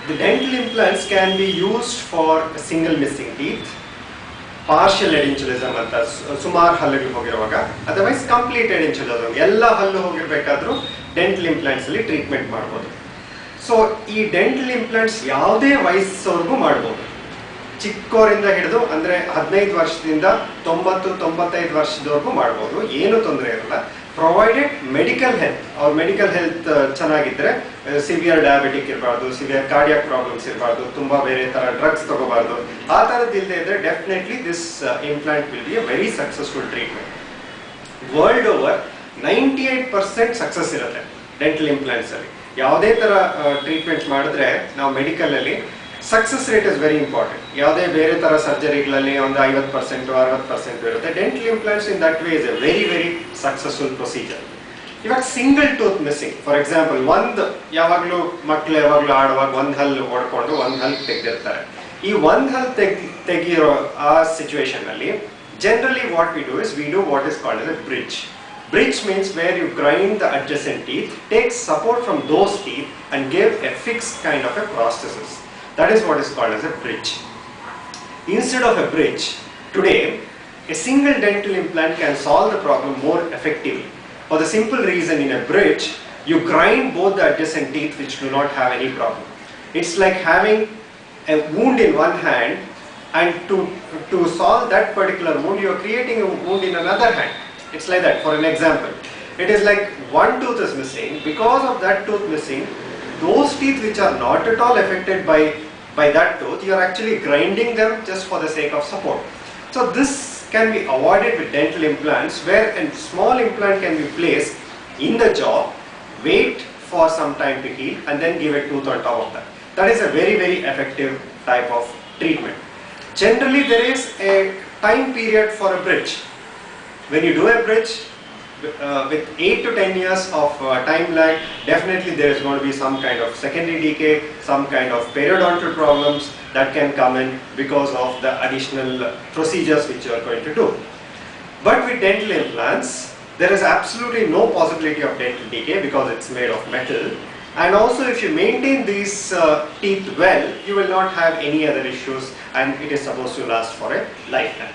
The dental implants can be used for a single missing teeth, partial edentulosum anta ಸುಮಾರು ಹಲ್ಲುಗಳು ಹೋಗಿರುವಾಗ, otherwise complete edentulosum ಎಲ್ಲ ಹಲ್ಲು ಹೋಗಿರಬೇಕಾದ್ರೂ dental implants ಅಲ್ಲಿ treatment ಮಾಡಬಹುದು. So ಈ ಡೆಂಟಲ್ ಇಂಪ್ಲಾಂಟ್ಸ್ ಯಾವುದೇ ವಯಸ್ಸವರೆಗೂ ಮಾಡಬಹುದು. ಚಿಕ್ಕವರಿಂದ ಹಿಡಿದು ಅಂದರೆ 15 ವರ್ಷದಿಂದ 90-95 ವರ್ಷದವರೆಗೂ ಮಾಡಬಹುದು, ಏನು ತೊಂದರೆ ಇರಲ್ಲ. ಪ್ರೊವೈಡೆಡ್ ಮೆಡಿಕಲ್ ಹೆಲ್ತ್, ಅವ್ರ ಮೆಡಿಕಲ್ ಹೆಲ್ತ್ ಚೆನ್ನಾಗಿದ್ದರೆ, ಸಿವಿಯರ್ ಡಯಾಬಿಟಿಕ್ ಇರಬಾರ್ದು, ಸಿವಿಯರ್ ಕಾರ್ಡಿಯಾಕ್ ಪ್ರಾಬ್ಲಮ್ಸ್ ಇರಬಾರ್ದು, ತುಂಬ ಬೇರೆ ಥರ ಡ್ರಗ್ಸ್ ತಗೋಬಾರ್ದು, ಆ ಥರದ್ದು ಇಲ್ಲದೆ ಇದ್ದರೆ definitely this implant will be a very successful treatment. World over 98% success ಇರುತ್ತೆ ಡೆಂಟಲ್ ಇಂಪ್ಲಾಂಟ್ಸಲ್ಲಿ. ಯಾವುದೇ ಥರ ಟ್ರೀಟ್ಮೆಂಟ್ ಮಾಡಿದ್ರೆ ನಾವು ಮೆಡಿಕಲಲ್ಲಿ success rate is very important. ಯಾವುದೇ ಬೇರೆ ಥರ ಸರ್ಜರಿಗಳಲ್ಲಿ ಒಂದು 50% 60% ಇರುತ್ತೆ. Dental implants in that way is a very very successful procedure. ಇವಾಗ single tooth missing, for example ಯಾವಾಗಲೂ ಮಕ್ಕಳು ಯಾವಾಗಲೂ ಆಡುವಾಗ ಒಂದು ಹಲ್ಲು ಹೊಡ್ಕೊಂಡು ಒಂದು ಹಲ್ಲು ತೆಗೆದಿರ್ತಾರೆ. ಈ ಒಂದು ಹಲ್ಲು ತೆಗಿರೋ ಆ ಸಿಚುವೇಶನಲ್ಲಿ generally what we do is we do what is called as a bridge. Bridge means where you grind the adjacent teeth, take support from those teeth and give a fixed kind of a prosthesis. That is what is called as a bridge. Instead of a bridge, today a single dental implant can solve the problem more effectively. For the simple reason, in a bridge you grind both the adjacent teeth which do not have any problem. It's like having a wound in one hand, and to solve that particular wound you are creating a wound in another hand. It's like that. For an example, it is like one tooth is missing. Because of that tooth missing, those teeth which are not at all affected by that tooth, you are actually grinding them just for the sake of support. So this can be avoided with dental implants, where a small implant can be placed in the jaw, wait for some time to heal, and then give a tooth on top of that. That is a very very effective type of treatment. Generally there is a time period for a bridge. When you do a bridge with 8 to 10 years of time lag, definitely there is going to be some kind of secondary decay, some kind of periodontal problems that can come in because of the additional procedures which you are going to do. But with dental implants, there is absolutely no possibility of dental decay because it's made of metal. And also, if you maintain these teeth well, you will not have any other issues, and it is supposed to last for a lifetime.